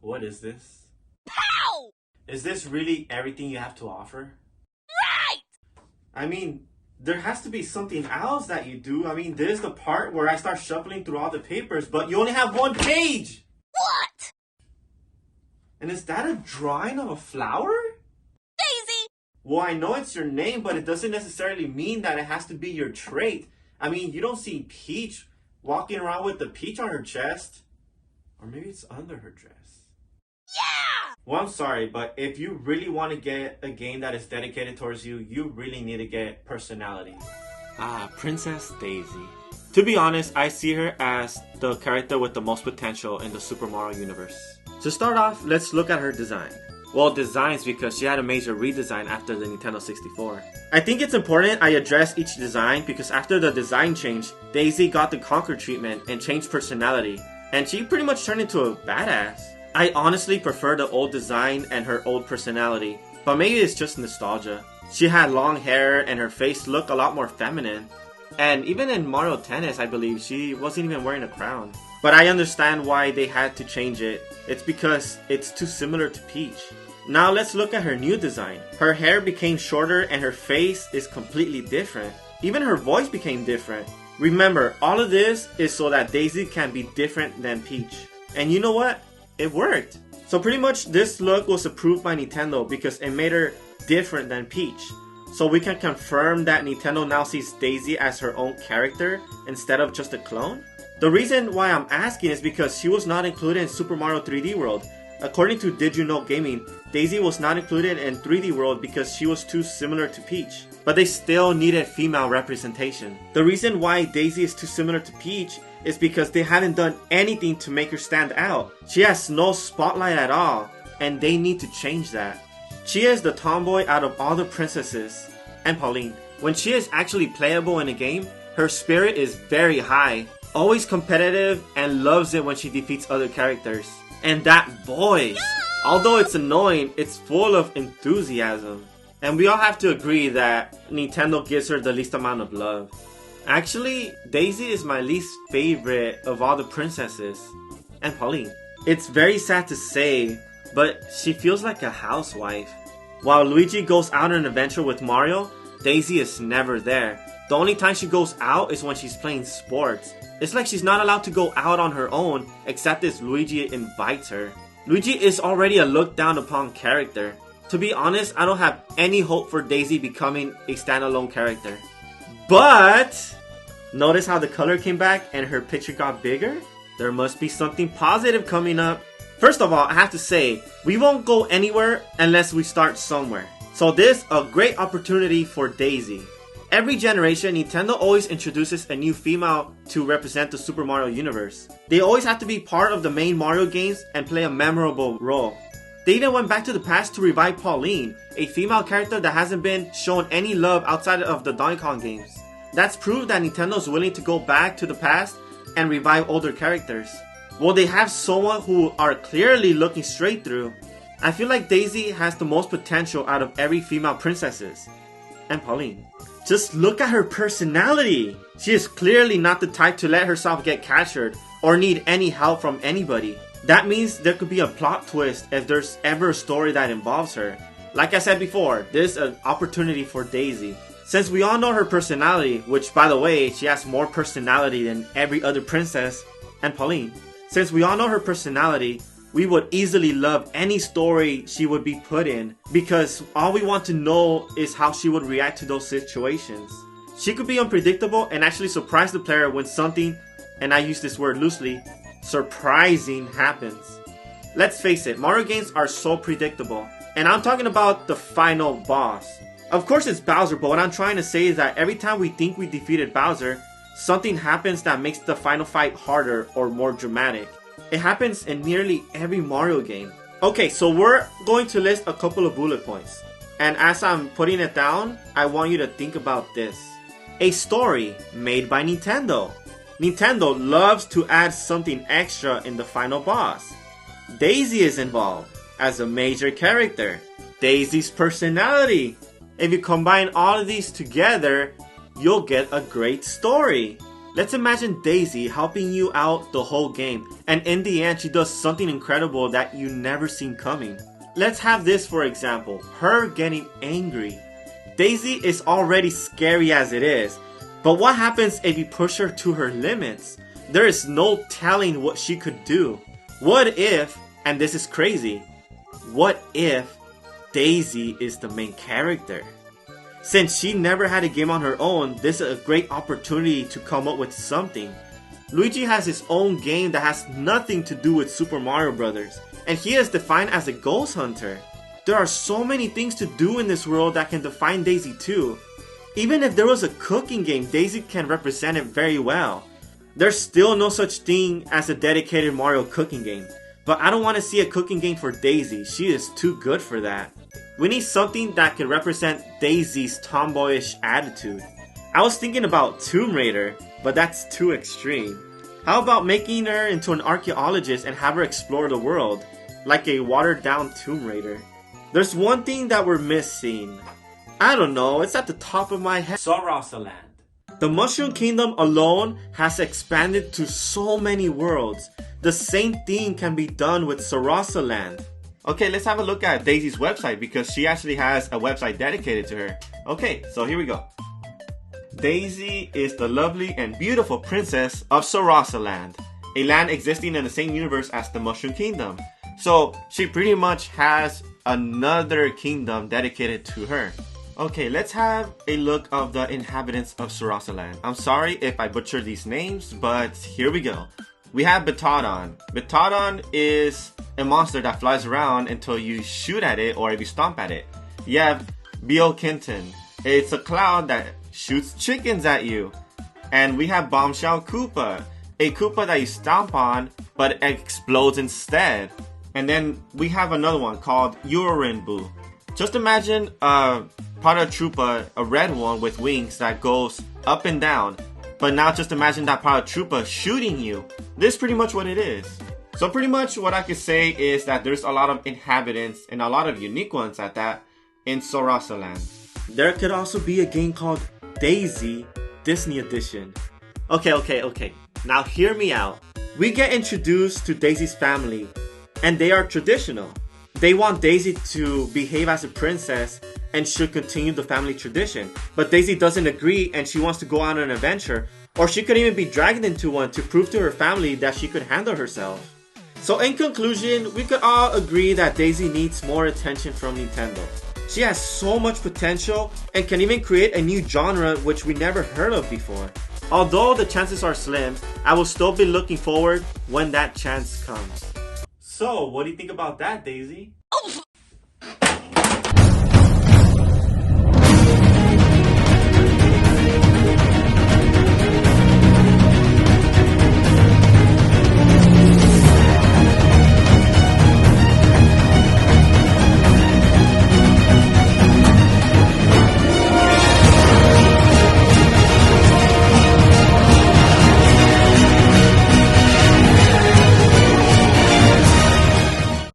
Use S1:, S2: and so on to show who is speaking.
S1: What is this?
S2: Pow!
S1: Is this really everything you have to offer?
S2: Right!
S1: I mean, there has to be something else that you do. I mean, this is the part where I start shuffling through all the papers, but you only have one page!
S2: What?
S1: And is that a drawing of a flower?
S2: Daisy!
S1: Well, I know it's your name, but it doesn't necessarily mean that it has to be your trait. I mean, you don't see Peach walking around with the peach on her chest. Or maybe it's under her dress.
S2: Yeah!
S1: Well, I'm sorry, but if you really want to get a game that is dedicated towards you, you really need to get personality. Ah, Princess Daisy. To be honest, I see her as the character with the most potential in the Super Mario universe. To start off, let's look at her design. Well, designs because she had a major redesign after the Nintendo 64. I think it's important I address each design because after the design change, Daisy got the Conquer treatment and changed personality, and she pretty much turned into a badass. I honestly prefer the old design and her old personality, but maybe it's just nostalgia. She had long hair and her face looked a lot more feminine. And even in Mario Tennis, I believe, she wasn't even wearing a crown. But I understand why they had to change it. It's because it's too similar to Peach. Now let's look at her new design. Her hair became shorter and her face is completely different. Even her voice became different. Remember, all of this is so that Daisy can be different than Peach. And you know what? It worked. So pretty much this look was approved by Nintendo because it made her different than Peach. So we can confirm that Nintendo now sees Daisy as her own character instead of just a clone? The reason why I'm asking is because she was not included in Super Mario 3D World. According to DidYouKnowGaming, Daisy was not included in 3D World because she was too similar to Peach. But they still needed female representation. The reason why Daisy is too similar to Peach is because they haven't done anything to make her stand out. She has no spotlight at all, and they need to change that. She is the tomboy out of all the princesses. And Pauline. When she is actually playable in a game, her spirit is very high, always competitive, and loves it when she defeats other characters. And that voice! Although it's annoying, it's full of enthusiasm. And we all have to agree that Nintendo gives her the least amount of love. Actually, Daisy is my least favorite of all the princesses. And Pauline. It's very sad to say, but she feels like a housewife. While Luigi goes out on an adventure with Mario, Daisy is never there. The only time she goes out is when she's playing sports. It's like she's not allowed to go out on her own, except if Luigi invites her. Luigi is already a looked down upon character. To be honest, I don't have any hope for Daisy becoming a standalone character. But, notice how the color came back and her picture got bigger? There must be something positive coming up. First of all, I have to say, we won't go anywhere unless we start somewhere. So this is a great opportunity for Daisy. Every generation, Nintendo always introduces a new female to represent the Super Mario universe. They always have to be part of the main Mario games and play a memorable role. They even went back to the past to revive Pauline, a female character that hasn't been shown any love outside of the Donkey Kong games. That's proof that Nintendo is willing to go back to the past and revive older characters. Well, they have someone who are clearly looking straight through. I feel like Daisy has the most potential out of every female princesses. And Pauline. Just look at her personality! She is clearly not the type to let herself get captured or need any help from anybody. That means there could be a plot twist if there's ever a story that involves her. Like I said before, this is an opportunity for Daisy. Since we all know her personality, which by the way, she has more personality than every other princess, and Pauline. Since we all know her personality, we would easily love any story she would be put in because all we want to know is how she would react to those situations. She could be unpredictable and actually surprise the player when something, and I use this word loosely, surprising happens. Let's face it, Mario games are so predictable. And I'm talking about the final boss. Of course it's Bowser, but what I'm trying to say is that every time we think we defeated Bowser, something happens that makes the final fight harder or more dramatic. It happens in nearly every Mario game. Okay, so we're going to list a couple of bullet points. And as I'm putting it down, I want you to think about this. A story made by Nintendo. Nintendo loves to add something extra in the final boss. Daisy is involved as a major character. Daisy's personality. If you combine all of these together, you'll get a great story. Let's imagine Daisy helping you out the whole game, and in the end she does something incredible that you never seen coming. Let's have this for example, her getting angry. Daisy is already scary as it is, but what happens if you push her to her limits? There is no telling what she could do. What if, and this is crazy, what if Daisy is the main character? Since she never had a game on her own, this is a great opportunity to come up with something. Luigi has his own game that has nothing to do with Super Mario Bros. And he is defined as a ghost hunter. There are so many things to do in this world that can define Daisy too. Even if there was a cooking game, Daisy can represent it very well. There's still no such thing as a dedicated Mario cooking game. But I don't want to see a cooking game for Daisy, she is too good for that. We need something that can represent Daisy's tomboyish attitude. I was thinking about Tomb Raider, but that's too extreme. How about making her into an archaeologist and have her explore the world, like a watered down Tomb Raider? There's one thing that we're missing. I don't know, it's at the top of my head.
S3: Sorosaland.
S1: The Mushroom Kingdom alone has expanded to so many worlds. The same thing can be done with Sorosaland. Okay, let's have a look at Daisy's website because she actually has a website dedicated to her. Okay, so here we go. Daisy is the lovely and beautiful princess of Sorosaland, a land existing in the same universe as the Mushroom Kingdom. So she pretty much has another kingdom dedicated to her. Okay, let's have a look of the inhabitants of Sorosaland. I'm sorry if I butcher these names, but here we go. We have Bitodon. Bitodon is a monster that flies around until you shoot at it or if you stomp at it. You have Biokinton. It's a cloud that shoots chickens at you. And we have Bombshell Koopa, a Koopa that you stomp on but explodes instead. And then we have another one called Urinboo. Just imagine a Paratroopa, a red one with wings that goes up and down. But now just imagine that Paratroopa shooting you. This is pretty much what it is. So pretty much what I could say is that there's a lot of inhabitants and a lot of unique ones at that in Sorosaland. There could also be a game called Daisy Disney Edition. Okay. Now hear me out. We get introduced to Daisy's family and they are traditional. They want Daisy to behave as a princess and should continue the family tradition. But Daisy doesn't agree and she wants to go on an adventure, or she could even be dragged into one to prove to her family that she could handle herself. So in conclusion, we could all agree that Daisy needs more attention from Nintendo. She has so much potential and can even create a new genre which we never heard of before. Although the chances are slim, I will still be looking forward when that chance comes.
S3: So, what do you think about that, Daisy?